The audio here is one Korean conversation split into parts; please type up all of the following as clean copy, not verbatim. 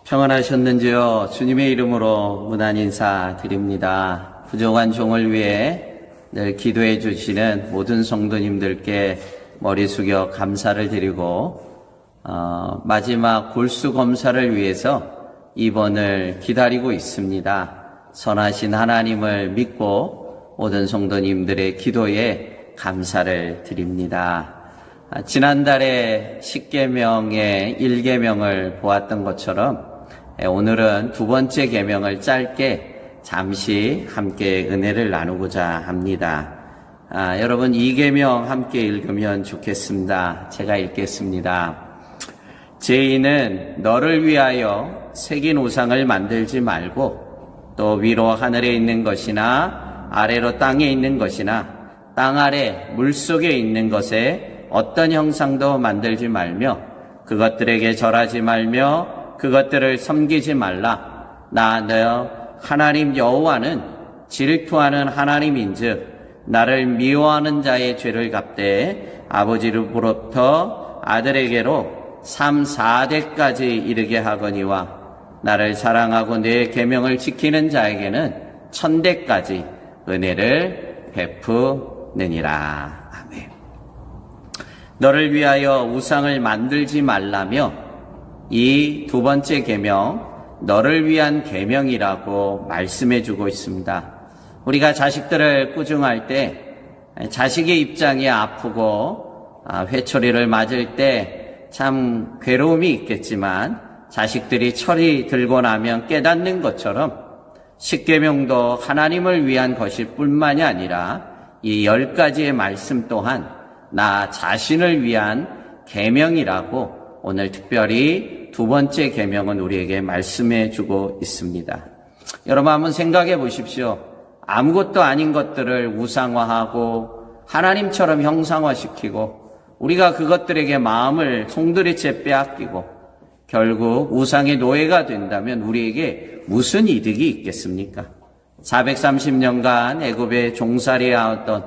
평안하셨는지요? 주님의 이름으로 문안 인사 드립니다. 부족한 종을 위해 늘 기도해 주시는 모든 성도님들께 머리 숙여 감사를 드리고 마지막 골수 검사를 위해서 입원을 기다리고 있습니다. 선하신 하나님을 믿고 모든 성도님들의 기도에 감사를 드립니다. 지난달에 10계명의 1계명을 보았던 것처럼 오늘은 두 번째 계명을 짧게 잠시 함께 은혜를 나누고자 합니다. 여러분 2계명 함께 읽으면 좋겠습니다. 제가 읽겠습니다. 죄인은 너를 위하여 새긴 우상을 만들지 말고 또 위로 하늘에 있는 것이나 아래로 땅에 있는 것이나 땅 아래 물속에 있는 것에 어떤 형상도 만들지 말며 그것들에게 절하지 말며 그것들을 섬기지 말라. 너 하나님 여호와는 질투하는 하나님인즉 나를 미워하는 자의 죄를 갚되 아버지로부터 아들에게로 3, 4대까지 이르게 하거니와 나를 사랑하고 내 계명을 지키는 자에게는 1000대까지 은혜를 베푸느니라. 아멘. 너를 위하여 우상을 만들지 말라며 이 두 번째 계명, 너를 위한 계명이라고 말씀해 주고 있습니다. 우리가 자식들을 꾸중할 때 자식의 입장이 아프고 회초리를 맞을 때 참 괴로움이 있겠지만 자식들이 철이 들고 나면 깨닫는 것처럼 10계명도 하나님을 위한 것일 뿐만이 아니라 이 10가지의 말씀 또한 나 자신을 위한 계명이라고 오늘 특별히 두 번째 계명은 우리에게 말씀해 주고 있습니다. 여러분 한번 생각해 보십시오. 아무것도 아닌 것들을 우상화하고 하나님처럼 형상화시키고 우리가 그것들에게 마음을 송두리째 빼앗기고 결국 우상의 노예가 된다면 우리에게 무슨 이득이 있겠습니까? 430년간 애굽에 종살이하였던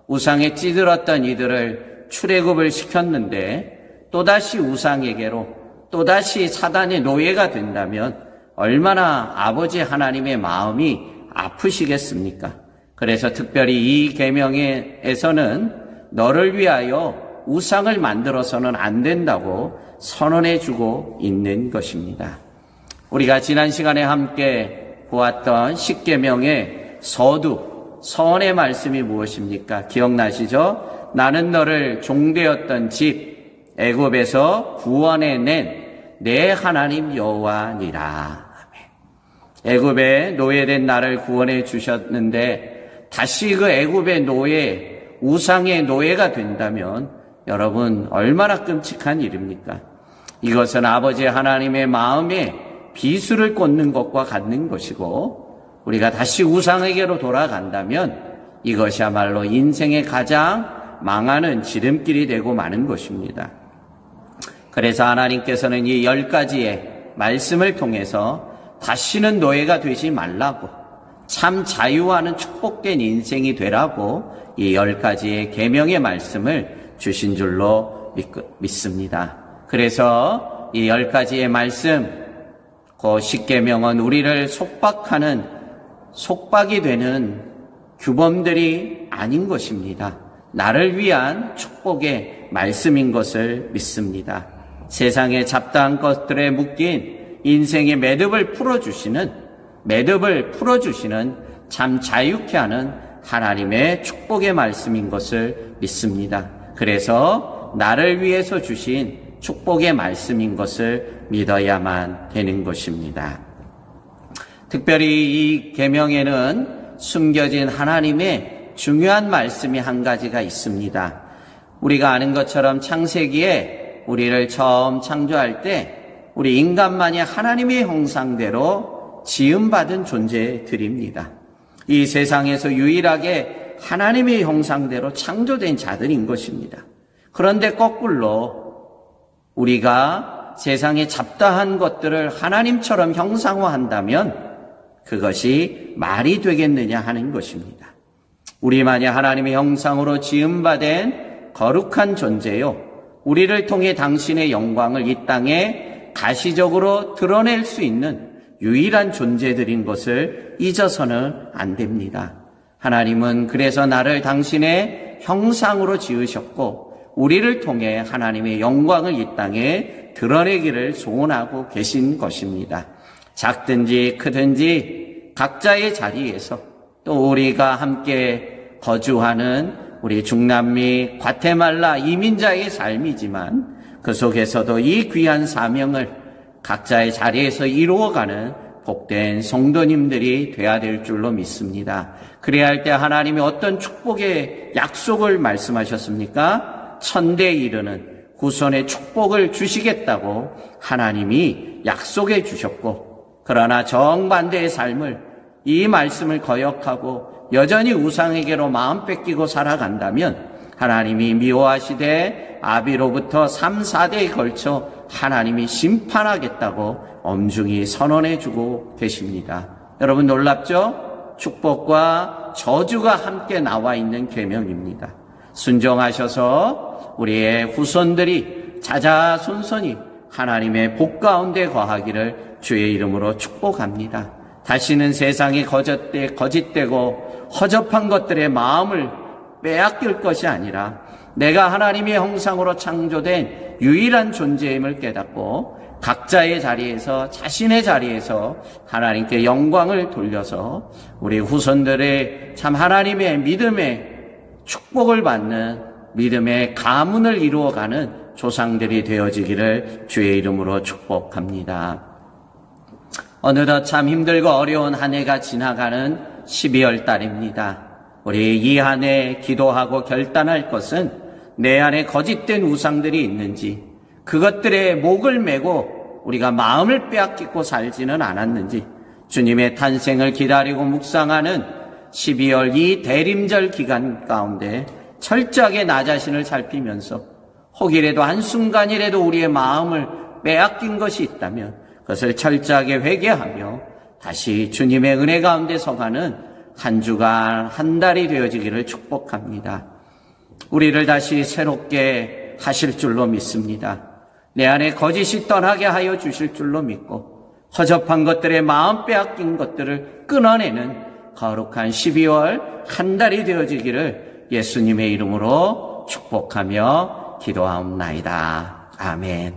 우상에 찌들었던 이들을 출애굽을 시켰는데 또다시 우상에게로 또다시 사단의 노예가 된다면 얼마나 아버지 하나님의 마음이 아프시겠습니까? 그래서 특별히 이 계명에서는 너를 위하여 우상을 만들어서는 안 된다고 선언해 주고 있는 것입니다. 우리가 지난 시간에 함께 보았던 10계명의 서원의 말씀이 무엇입니까? 기억나시죠? 나는 너를 종되었던 집 애굽에서 구원해낸 내 하나님 여호와니라. 애굽에 노예된 나를 구원해 주셨는데 다시 그 애굽의 노예, 우상의 노예가 된다면 여러분 얼마나 끔찍한 일입니까? 이것은 아버지 하나님의 마음에 비수를 꽂는 것과 같는 것이고 우리가 다시 우상에게로 돌아간다면 이것이야말로 인생의 가장 망하는 지름길이 되고 마는 것입니다. 그래서 하나님께서는 이 10가지의 말씀을 통해서 다시는 노예가 되지 말라고 참 자유하는 축복된 인생이 되라고 이 10가지의 계명의 말씀을 주신 줄로 믿습니다. 그래서 이 10가지의 말씀, 그 10계명은 우리를 속박하는 속박이 되는 규범들이 아닌 것입니다. 나를 위한 축복의 말씀인 것을 믿습니다. 세상의 잡다한 것들에 묶인 인생의 매듭을 풀어주시는 참 자유케 하는 하나님의 축복의 말씀인 것을 믿습니다. 그래서 나를 위해서 주신 축복의 말씀인 것을 믿어야만 되는 것입니다. 특별히 이 계명에는 숨겨진 하나님의 중요한 말씀이 한 가지가 있습니다. 우리가 아는 것처럼 창세기에 우리를 처음 창조할 때 우리 인간만이 하나님의 형상대로 지음받은 존재들입니다. 이 세상에서 유일하게 하나님의 형상대로 창조된 자들인 것입니다. 그런데 거꾸로 우리가 세상에 잡다한 것들을 하나님처럼 형상화한다면 그것이 말이 되겠느냐 하는 것입니다. 우리만이 하나님의 형상으로 지음받은 거룩한 존재요, 우리를 통해 당신의 영광을 이 땅에 가시적으로 드러낼 수 있는 유일한 존재들인 것을 잊어서는 안 됩니다. 하나님은 그래서 나를 당신의 형상으로 지으셨고 우리를 통해 하나님의 영광을 이 땅에 드러내기를 소원하고 계신 것입니다. 작든지 크든지 각자의 자리에서 또 우리가 함께 거주하는 우리 중남미 과테말라 이민자의 삶이지만 그 속에서도 이 귀한 사명을 각자의 자리에서 이루어가는 복된 성도님들이 되어야 될 줄로 믿습니다. 그래야 할 때 하나님이 어떤 축복의 약속을 말씀하셨습니까? 천대에 이르는 후손의 축복을 주시겠다고 하나님이 약속해 주셨고, 그러나 정반대의 삶을, 이 말씀을 거역하고 여전히 우상에게로 마음 뺏기고 살아간다면 하나님이 미워하시되 아비로부터 3, 4대에 걸쳐 하나님이 심판하겠다고 엄중히 선언해 주고 계십니다. 여러분 놀랍죠? 축복과 저주가 함께 나와 있는 계명입니다. 순종하셔서 우리의 후손들이 자자손손이 하나님의 복 가운데 거하기를 주의 이름으로 축복합니다. 다시는 세상이 거짓되고 허접한 것들의 마음을 빼앗길 것이 아니라 내가 하나님의 형상으로 창조된 유일한 존재임을 깨닫고 각자의 자리에서, 자신의 자리에서 하나님께 영광을 돌려서 우리 후손들의 참 하나님의 믿음의 축복을 받는 믿음의 가문을 이루어가는 조상들이 되어지기를 주의 이름으로 축복합니다. 어느덧 참 힘들고 어려운 한 해가 지나가는 12월 달입니다. 우리 이 한 해 기도하고 결단할 것은 내 안에 거짓된 우상들이 있는지, 그것들의 목을 메고 우리가 마음을 빼앗기고 살지는 않았는지, 주님의 탄생을 기다리고 묵상하는 12월 이 대림절 기간 가운데 철저하게 나 자신을 살피면서 혹이라도 한순간이라도 우리의 마음을 빼앗긴 것이 있다면 그것을 철저하게 회개하며 다시 주님의 은혜 가운데 서가는 한 주간, 한 달이 되어지기를 축복합니다. 우리를 다시 새롭게 하실 줄로 믿습니다. 내 안에 거짓이 떠나게 하여 주실 줄로 믿고 허접한 것들의 마음 빼앗긴 것들을 끊어내는 거룩한 12월 한 달이 되어지기를 예수님의 이름으로 축복하며 기도하옵나이다. 아멘.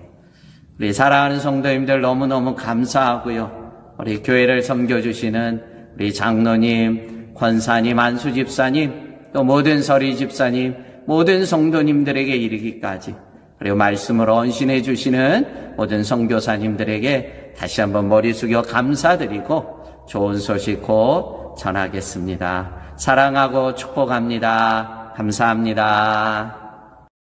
우리 사랑하는 성도님들 너무너무 감사하고요. 우리 교회를 섬겨주시는 우리 장로님, 권사님, 안수 집사님, 또 모든 서리 집사님, 모든 성도님들에게 이르기까지, 그리고 말씀으로 언신해 주시는 모든 선교사님들에게 다시 한번 머리 숙여 감사드리고 좋은 소식 곧 전하겠습니다. 사랑하고 축복합니다. 감사합니다.